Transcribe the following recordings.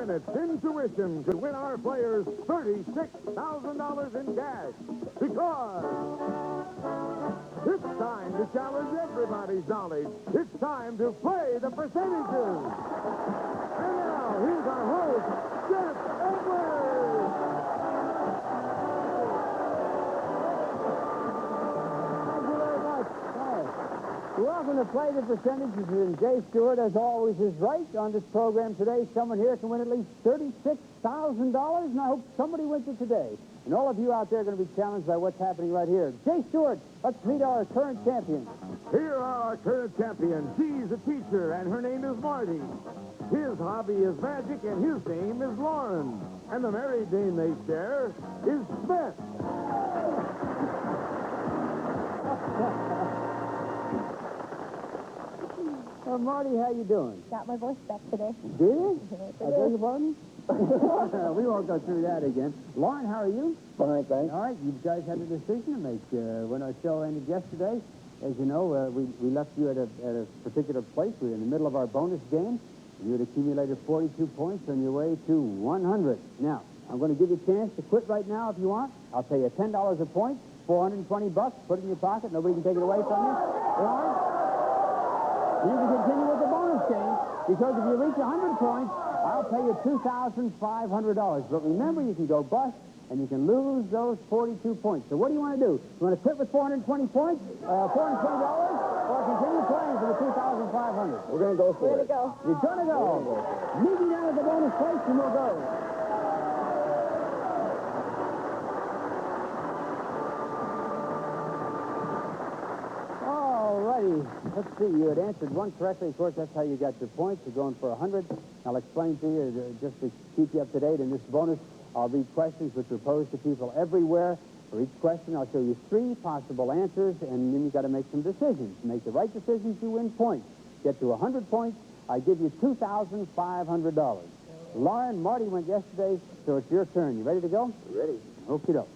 minutes, intuition could win our players $36,000 in cash. Because it's time to challenge everybody's knowledge. It's time to play the percentages. And now, here's our host, Geoff Edwards. Thank you very much. Hi. Welcome to Play the Percentages, and Jay Stewart, as always, is right. On this program today, someone here can win at least $36,000, and I hope somebody wins it today. And all of you out there are going to be challenged by what's happening right here. Jay Stewart, let's meet our current champion. Here are our current champions. She's a teacher, and her name is Marty. His hobby is magic, and his name is Loren. And the married name they share is Smets. Marty, how you doing? Got my voice back today. Did you? I beg your pardon? We won't go through that again. Loren, how are you? Fine, thanks. All right, you guys had a decision to make. When our show ended yesterday, as you know, we left you at a particular place. We were in the middle of our bonus game. You had accumulated 42 points on your way to 100. Now, I'm going to give you a chance to quit right now if you want. I'll pay you $10 a point, $420 bucks. Put it in your pocket. Nobody can take it away from you. Loren? You can continue with the bonus game, because if you reach 100 points, I'll pay you $2,500. But remember, you can go bust, and you can lose those 42 points. So what do you want to do? You want to quit with 420 points, $420, or continue playing for the $2,500? We're going to go for Way it. to go. You're going to go. Meet me down at the bonus place, and we'll go. Let's see, you had answered one correctly. Of course, that's how you got your points. You're going for 100. I'll explain to you, just to keep you up to date in this bonus, I'll read questions which are posed to people everywhere. For each question, I'll show you 3 possible answers, and then you've got to make some decisions. Make the right decisions, you win points. Get to 100 points, I give you $2,500. Loren, Marty went yesterday, so it's your turn. You ready to go? Ready. Okie-doke.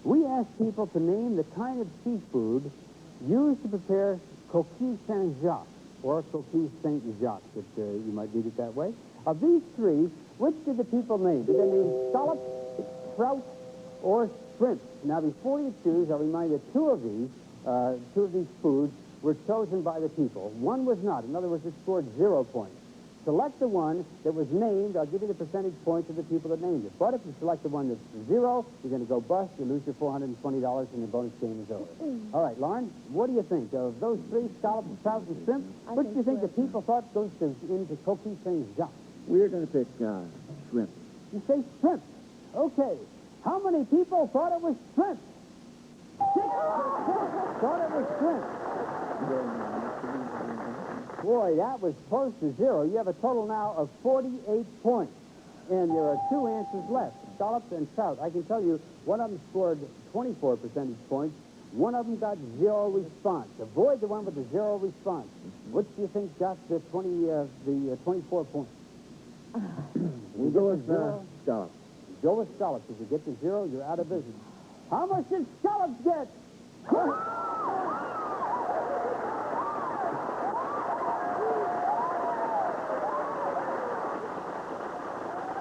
We asked people to name the kind of seafood used to prepare coquille Saint-Jacques, or coquille Saint-Jacques, if you might read it that way. Of these 3, which did the people name? Did they name scallops, trout, or shrimp? Now, before you choose, I'll remind you, 2 of these foods were chosen by the people. 1 was not. In other words, it scored 0 points. Select the one that was named. I'll give you the percentage points of the people that named it. But if you select the one that's 0, you're going to go bust. You lose your $420, and the bonus game is over. All right, Loren, what do you think of those 3, scallops, trout, and shrimp? Which do you think the people thought goes into coquille Saint-Jacques? We're going to pick shrimp. You say shrimp. Okay. How many people thought it was shrimp? 6 thought it was shrimp. Boy, that was close to 0. You have a total now of 48 points. And there are 2 answers left, scallops and trout. I can tell you, one of them scored 24 percentage points. One of them got 0 response. Avoid the one with the 0 response. Which do you think got the 24 points? We'll go with scallops. Go with scallops. If you get to 0, you're out of business. How much did scallops get?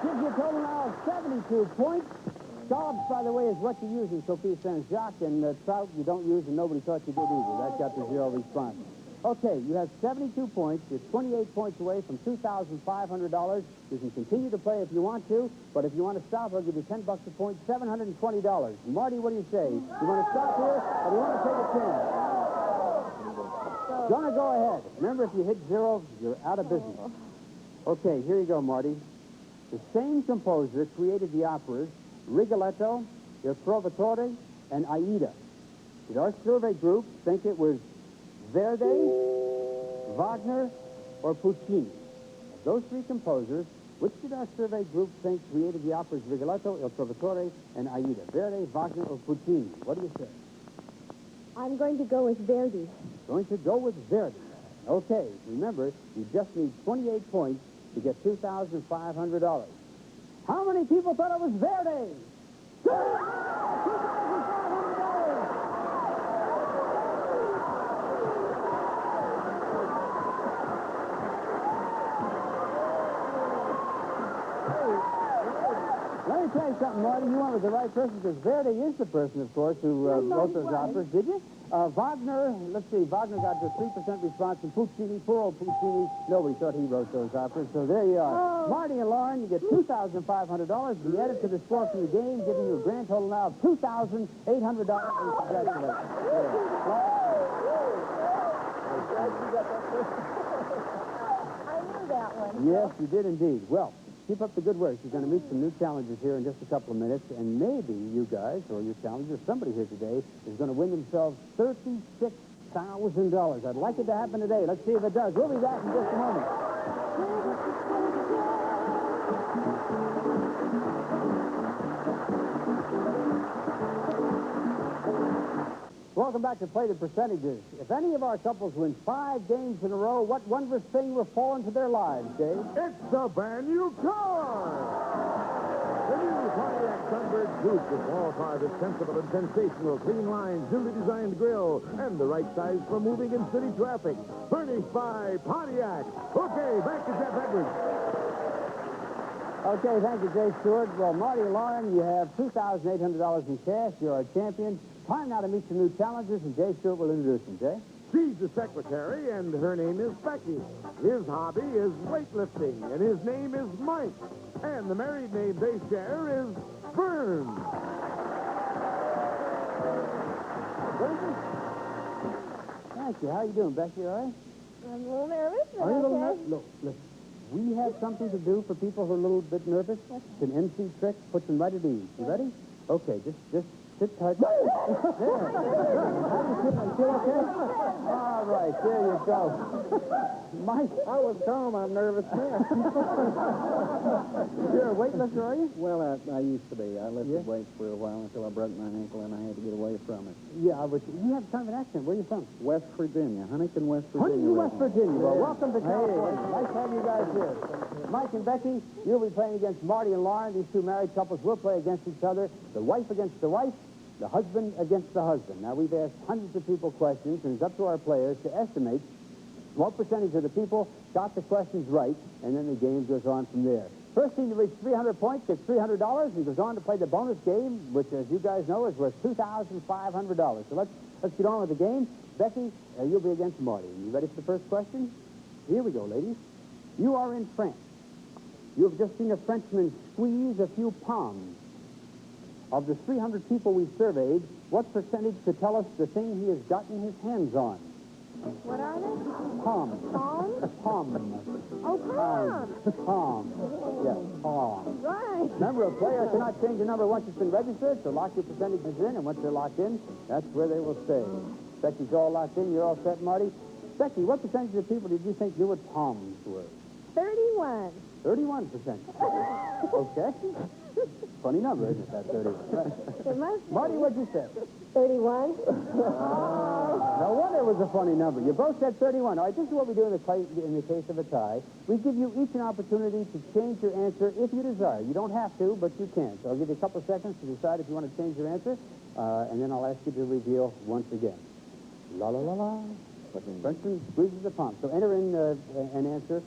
Gives you a total now of 72 points. Scallops, by the way, is what you use in coquille Saint-Jacques, and trout you don't use, and nobody thought you did either. That got the 0 response. Okay, you have 72 points. You're 28 points away from $2,500. You can continue to play if you want to, but if you want to stop, I'll give you $10 a point, $720. Marty, what do you say? You want to stop here, or do you want to take a chance? Gonna go ahead. Remember, if you hit 0, you're out of business. Okay, here you go, Marty. The same composer created the operas Rigoletto, Il Trovatore, and Aida. Did our survey group think it was Verdi, Wagner, or Puccini? Of those 3 composers, which did our survey group think created the operas Rigoletto, Il Trovatore, and Aida? Verdi, Wagner, or Puccini? What do you say? I'm going to go with Verdi. Going to go with Verdi. Okay, remember, you just need 28 points to get $2,500. How many people thought it was Verdi? $2,500! me tell you something, Marty. You went with the right person because Verdi is the person, of course, who wrote those operas. Did you? Wagner, let's see, Wagner got the 3% response from Puccini. Poor old Puccini. Nobody thought he wrote those operas. So there you are. Oh. Marty and Loren, you get $2,500. Be added to the score from the game, giving you a grand total now of $2,800. Congratulations. I knew that one. Yes, you did indeed. Well, keep up the good work. You're going to meet some new challengers here in just a couple of minutes, and maybe you guys, or your challengers, somebody here today, is going to win themselves $36,000. I'd like it to happen today. Let's see if it does. We'll be back in just a moment. Welcome back to Play the Percentages. If any of our couples win 5 games in a row, what wondrous thing will fall into their lives, Dave? It's a brand new car! The new Pontiac Sunbird Coupe with wall car that's sensible and sensational, clean lines, newly designed grille, and the right size for moving in city traffic. Furnished by Pontiac. Okay, back to Geoff Edwards. Okay, thank you, Jay Stewart. Well, Marty and Loren, you have $2,800 in cash. You're our champion. Time now to meet some new challengers, and Jay Stewart will introduce them. Jay? She's the secretary, and her name is Becky. His hobby is weightlifting, and his name is Mike. And the married name they share is Burns. Thank you. How you doing, Becky? All right? I'm a little nervous, but Are you a little okay. nervous? Look, listen. We have something to do for people who are a little bit nervous. It's an MC trick. Puts them right at ease. You ready? Okay, just sit tight. There. How do you feel? You feel okay? All right, there you go. Mike. I was calm. I'm nervous now. You're a weightlifter, are you? Well, I used to be. I lifted Yeah? weights for a while until I broke my ankle and I had to get away from it. Yeah, but you have kind of an accent. Where are you from? West Virginia. Huntington, West Virginia. Huntington, West Virginia. Well, Yeah. welcome to California. Hey. Nice to have you guys here. Mike and Becky, you'll be playing against Marty and Loren. These two married couples will play against each other. The wife against the wife, the husband against the husband. Now, we've asked hundreds of people questions, and it's up to our players to estimate what percentage of the people got the questions right, and then the game goes on from there. First team to reach 300 points gets $300 and goes on to play the bonus game, which, as you guys know, is worth $2,500. So let's get on with the game. Becky, you'll be against Marty. You ready for the first question? Here we go, ladies. You are in France. You have just seen a Frenchman squeeze a few palms. Of the 300 people we surveyed, what percentage could tell us the thing he has gotten his hands on? What are they? Palm. Palm? Palm. Oh, palm. Palm. Yes, palm. Right. Remember, a player cannot change a number once it's been registered, so lock your percentages in, and once they're locked in, that's where they will stay. Becky's all locked in. You're all set, Marty? Becky, what percentage of people did you think knew what palms were? 31. 31%. Okay. Funny number, isn't it, that 31? It must be. Marty, what'd you say? 31. No wonder it was a funny number. You both said 31. All right, this is what we do in the case of a tie. We give you each an opportunity to change your answer if you desire. You don't have to, but you can. So I'll give you a couple of seconds to decide if you want to change your answer, and then I'll ask you to reveal once again. La la la la. Frenchman squeezes the palm. So enter in an answer.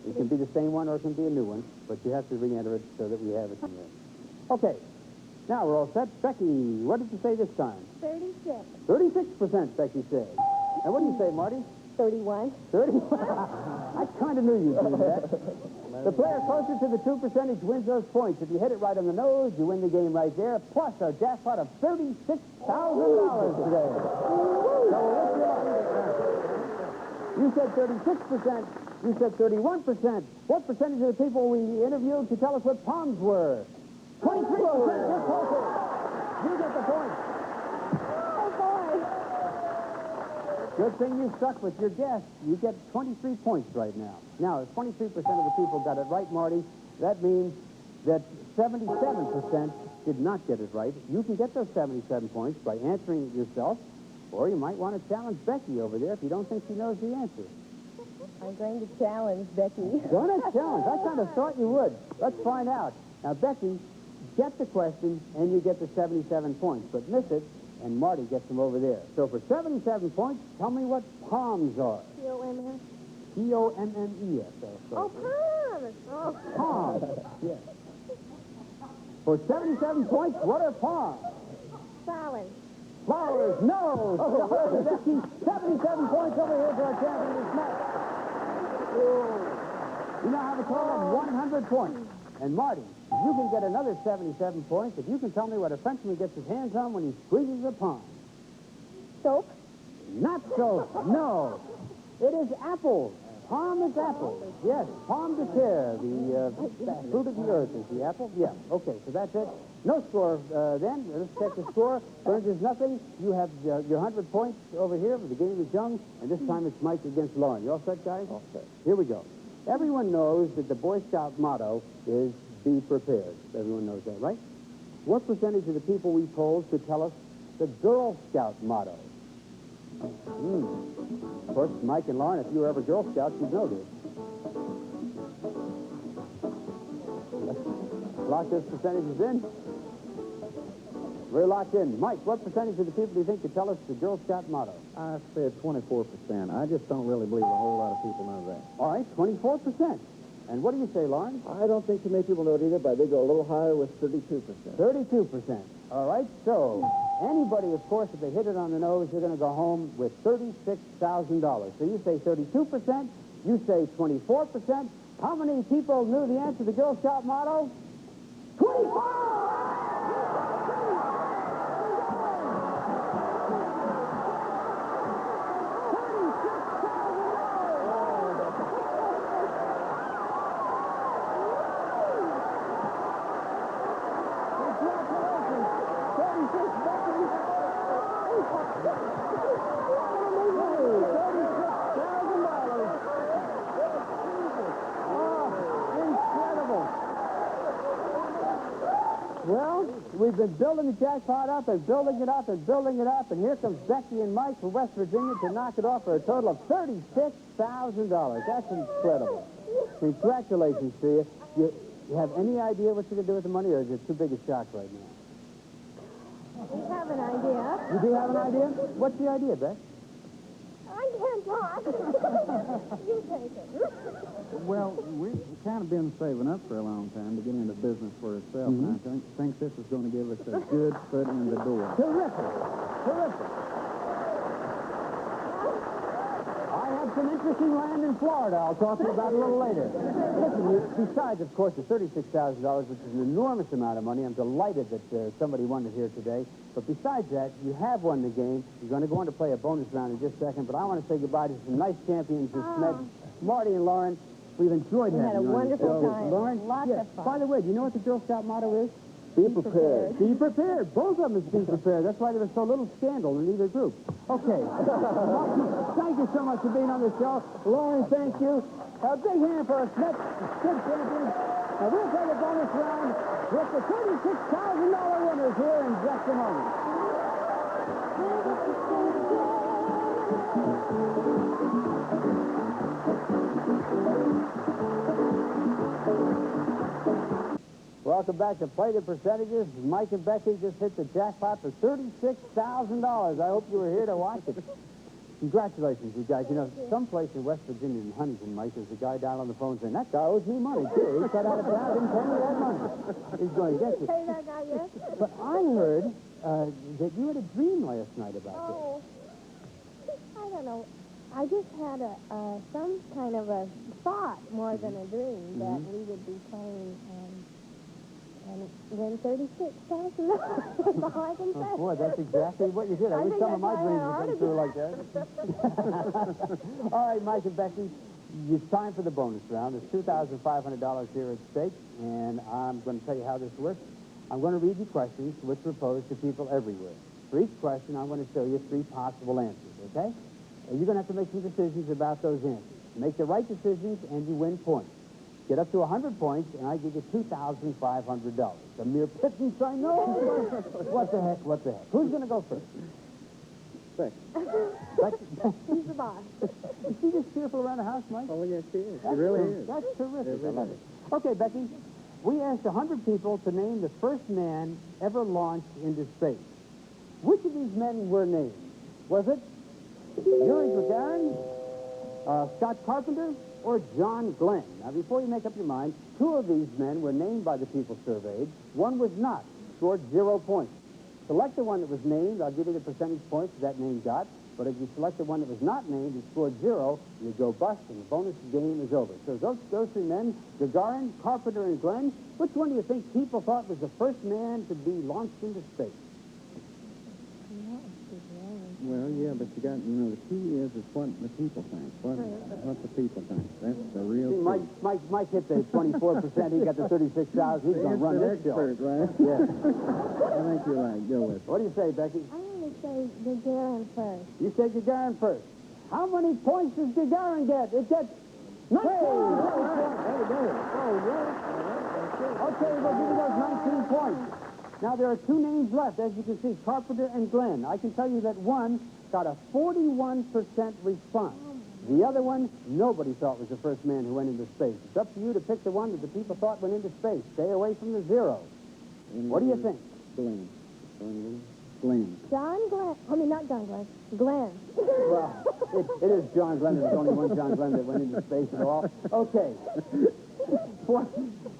It can be the same one or it can be a new one, but you have to re-enter it so that we have it in there. Okay. Now we're all set. Becky, what did you say this time? 36. 36%, Becky said. And what do you say, Marty? 31. 31? I kind of knew you'd do that. The player closer to the 2% wins those points. If you hit it right on the nose, you win the game right there, plus a jackpot of $36,000 today. So we'll lift you up. You said 36%. You said 31%. What percentage of the people we interviewed could tell us what palms were? 23%. You're closer. You get the point. Oh, boy. Good thing you stuck with your guess. You get 23 points right now. Now, if 23% of the people got it right, Marty, that means that 77% did not get it right. You can get those 77 points by answering it yourself, or you might want to challenge Becky over there if you don't think she knows the answer. I'm going to challenge Becky. Don't challenge. I kind of thought you would. Let's find out. Now, Becky, get the question, and you get the 77 points. But miss it, and Marty gets them over there. So for 77 points, tell me what palms are. P-O-M-S? P-O-M-M-E-S. Oh, palm. Oh. Palms. Yes. For 77 points, what are palms? Flowers. Flowers, no! Sorry, Becky. 77 points over here for our champion, Miss Smets. You now have a total of 100 points. And Marty, you can get another 77 points if you can tell me what a Frenchman gets his hands on when he squeezes a palm. Soap. Not soap, no. It is apple. Palm is apple. Yes, pomme de terre, the fruit of the earth is the apple. Yeah, okay, so that's it. No score then. Let's check the score. Burns is nothing. You have your 100 points over here. The game is young, and this time it's Mike against Loren. You all set, guys? All set. Here we go. Everyone knows that the Boy Scout motto is be prepared. Everyone knows that, right? What percentage of the people we polled could tell us the Girl Scout motto? Of course, Mike and Loren, if you were ever Girl Scouts, you'd know this. Lock those percentages in. We're locked in. Mike, what percentage of the people do you think could tell us the Girl Scout motto? I said 24%. I just don't really believe a whole lot of people know that. All right, 24%. And what do you say, Loren? I don't think too many people know it either, but they go a little higher with 32%. 32%. All right, so anybody, of course, if they hit it on the nose, you're going to go home with $36,000. So you say 32%, you say 24%. How many people knew the answer to the Girl Scout motto? 24! Well, we've been building the jackpot up and building it up and building it up, and here comes Becky and Mike from West Virginia to knock it off for a total of $36,000. That's incredible. Congratulations to you. You have any idea what you're going to do with the money, or is it too big a shock right now? We have an idea. You do have an idea? What's the idea, Beck? I can't talk. You take it. Well, we've kind of been saving up for a long time to get into business for itself, and I think this is going to give us a good foot in the door. Terrific. Terrific. I have some interesting land in Florida I'll talk to you about a little later. Listen, besides, of course, the $36,000, which is an enormous amount of money, I'm delighted that somebody won it here today. But besides that, you have won the game. You're going to go on to play a bonus round in just a second, but I want to say goodbye to some nice champions, Smets, Marty and Loren. We've enjoyed We had a having you on the wonderful show. time. Loren, Lots of fun. By the way, do you know what the Girl Scout motto is? Be prepared. Be prepared. Both of them is be prepared. That's why there was so little scandal in either group. Okay. Thank you so much for being on the show. Loren, thank you. A big hand for our Smets, good champions. Now, we'll play the bonus round with the $36,000 winners here in just a moment. Welcome back to Play the Percentages. Mike and Becky just hit the jackpot for $36,000. I hope you were here to watch it. Congratulations, you guys. You know, someplace in West Virginia in Huntington, Mike, there's a guy down on the phone saying, that guy owes me money, too. He cut out of town, didn't pay me that money. He's going to get you. Pay that guy yet? But I heard that you had a dream last night about Oh, I don't know. I just had some kind of a thought more than a dream that we would be playing and win $36,000. That's all I can say. this. Boy, that's exactly what you did. I I wish think some of that's my why I dreams would ought come to through do like that. All right, Mike and Becky, it's time for the bonus round. There's $2,500 here at stake, and I'm going to tell you how this works. I'm going to read you questions which were posed to people everywhere. For each question, I'm going to show you 3 possible answers, okay? And you're going to have to make some decisions about those answers. Make the right decisions, and you win points. Get up to 100 points, and I give you $2,500. A mere pittance, I know. What the heck, what the heck? Who's going to go first? He's the boss. Is she just cheerful around the house, Mike? Oh, yes, she is. That's She really ter- is. That's terrific. It really I love is. it. Okay, Becky, we asked 100 people to name the first man ever launched into space. Which of these men were named? Was it Yuri Gagarin, Scott Carpenter, or John Glenn? Now, before you make up your mind, 2 of these men were named by the people surveyed. One was not, scored 0 points. Select the one that was named. I'll give you the percentage points that name got. But if you select the one that was not named and scored 0, you go bust, and the bonus game is over. So those 3 men, Gagarin, Carpenter, and Glenn, which one do you think people thought was the first man to be launched into space? Well, yeah, but you got, the key is what the people think. What the people think. That's the real See, Mike hit the 24%. He got the 36,000. He's going to run this show. Expert, right? Yeah. I think you're right. Go with it. What do you say, Becky? I'm going to say Gagarin first. You say Gagarin first. How many points does Gagarin get? It gets 19. Okay, we'll give you those 19 points. Now, there are 2 names left, as you can see, Carpenter and Glenn. I can tell you that one got a 41% response. The other one, nobody thought was the first man who went into space. It's up to you to pick the one that the people thought went into space. Stay away from the 0. What do you think? Glenn. John Glenn. I mean, not John Glenn. Glenn. Well, it is John Glenn. There's only one John Glenn that went into space at all. Okay.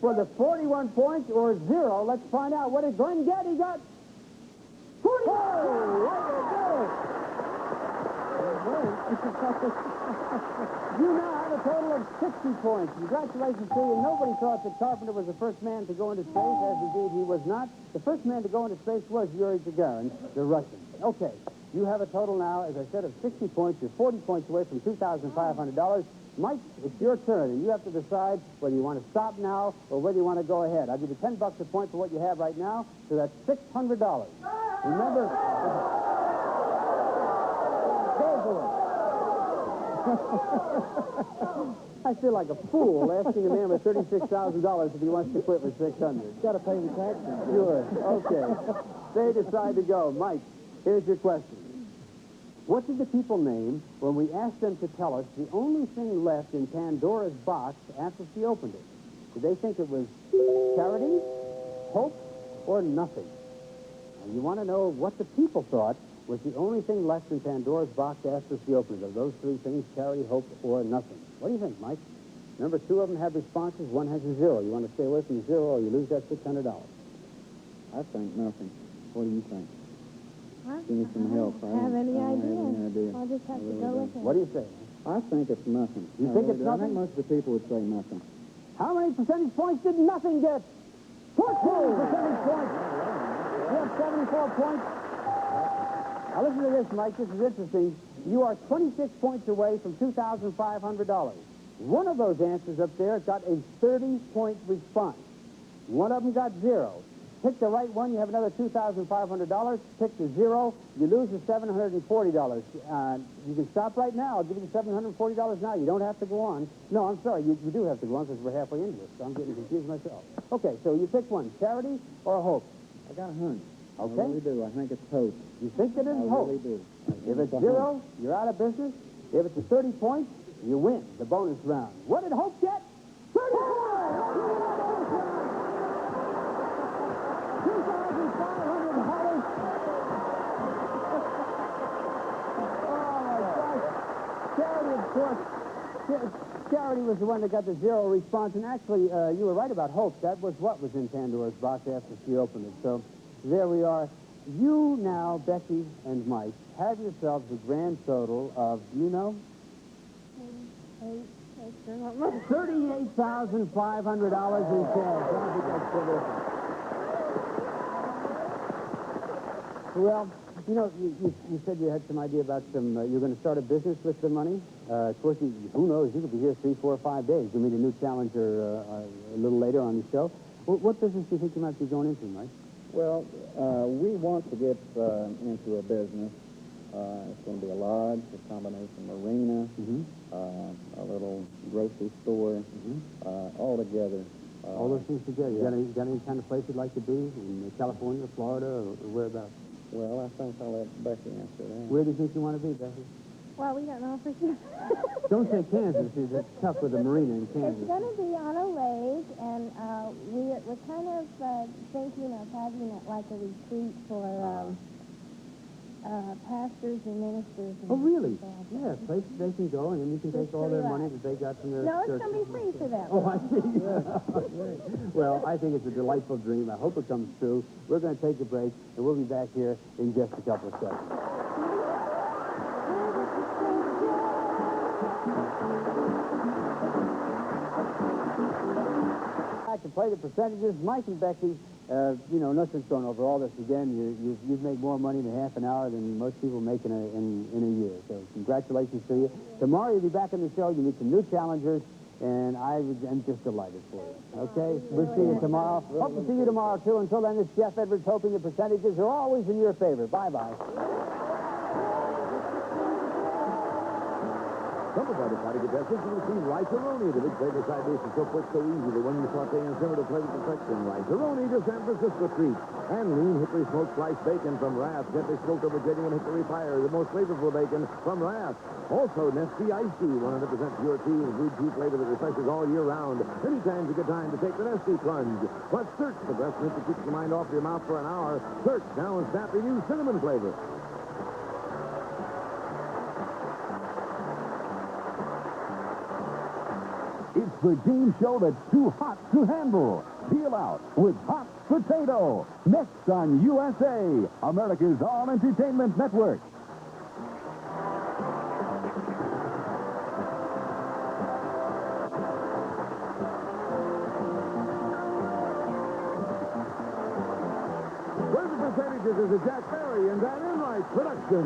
For the 41 points or 0, let's find out. What did Glenn get? He got 40. You now have a total of 60 points. Congratulations to you. Nobody thought that Carpenter was the first man to go into space, as indeed he was not. The first man to go into space was Yuri Gagarin, the Russian. Okay, you have a total now, as I said, of 60 points. You're 40 points away from $2,500. Mike, it's your turn, and you have to decide whether you want to stop now or whether you want to go ahead. I'll give you $10 a point for what you have right now, so that's $600. Remember, I feel like a fool asking a man with $36,000 if he wants to quit with $600. Got to pay the taxes. Sure. Okay. They decide to go. Mike, here's your question. What did the people name when we asked them to tell us the only thing left in Pandora's box after she opened it? Did they think it was charity, hope, or nothing? And you want to know what the people thought was the only thing left in Pandora's box after she opened it. Of those 3 things, charity, hope, or nothing. What do you think, Mike? Remember, 2 of them have responses. One has a 0. You want to stay away from the 0 or you lose that $600. I think nothing. What do you think? Huh? Give me some help. I don't have any I don't idea. have any idea. I'll just have to go with it. What do you say? I think it's nothing. You think it's I nothing? think most of the people would say nothing. How many percentage points did nothing get? 14 percentage points. You have 74 points. Now listen to this, Mike. This is interesting. You are 26 points away from $2,500. One of those answers up there got a 30-point response. One of them got 0. Pick the right one, you have another $2,500. Pick the 0, you lose the $740. You can stop right now. I'll give you the $740 now. You don't have to go on. No, I'm sorry, you do have to go on because we're halfway into this, so I'm getting confused myself. Okay, so you pick one, charity or hope? I got a hunch. Okay. I really do. I think it's hope. You think that it's I hope? really do. If it's 0, you're out of business. If it's a 30 points, you win the bonus round. What did Hope get? 30 points! Charity was the one that got the 0 response, and actually, you were right about Hope. That was what was in Pandora's box after she opened it. So there we are. You now, Becky and Mike, have yourselves a grand total of, do you know? $38,500 in cash. I think that's terrific. Well, you know, you said you had some idea about some, you're going to start a business with the money. Of course, who knows, you could be here 3, 4, 5 days. You'll meet a new challenger a little later on the show. What business do you think you might be going into, Mike? Well, we want to get into a business. It's going to be a lodge, a combination marina, a little grocery store, all together. All those things together. You got any kind of place you'd like to be? In California, Florida, or whereabouts? Well, I think I'll let Becky answer that. Where do you think you want to be, Becky? Well, we don't know for sure. Don't say Kansas. It's tough with a marina in Kansas. It's going to be on a lake, and we're kind of thinking of having it like a retreat for pastors and ministers. And Oh, really? people like that. Yes, they can go, and then you can take all their money that they got from their No, it's church. going to be free for them. Oh, I see. Well, I think it's a delightful dream. I hope it comes true. We're going to take a break, and we'll be back here in just a couple of seconds. To play the percentages, Mike and Becky, no sense going over all this again. You've made more money in half an hour than most people make in a year. So congratulations to you. Tomorrow you'll be back on the show. You meet some new challengers, and I'm just delighted for you. Okay? We'll see you tomorrow. Hope to see you tomorrow, too. Until then, this is Geoff Edwards, hoping the percentages are always in your favor. Bye-bye. Some of our decided contestants will receive rice-a-roni, the big flavor side dish is so quick, so easy, the one you saute and simmer to flavor perfection. Rice-a-roni, the San Francisco treat. And lean hickory smoked sliced bacon from Raft, gently smoked over genuine hickory fire, the most flavorful bacon from Raft. Also, Nestea Iced Tea, 100% pure tea and brewed tea flavor that refreshes all year round. Anytime's a good time to take the Nestea plunge. But search for breast mint that keeps your mind off your mouth for an hour. Search now in snappy new cinnamon flavor. It's the game show that's too hot to handle. Peel out with Hot Potato. Next on USA, America's All Entertainment Network. Where's the percentages is a Jack Barry and Dan Enright production.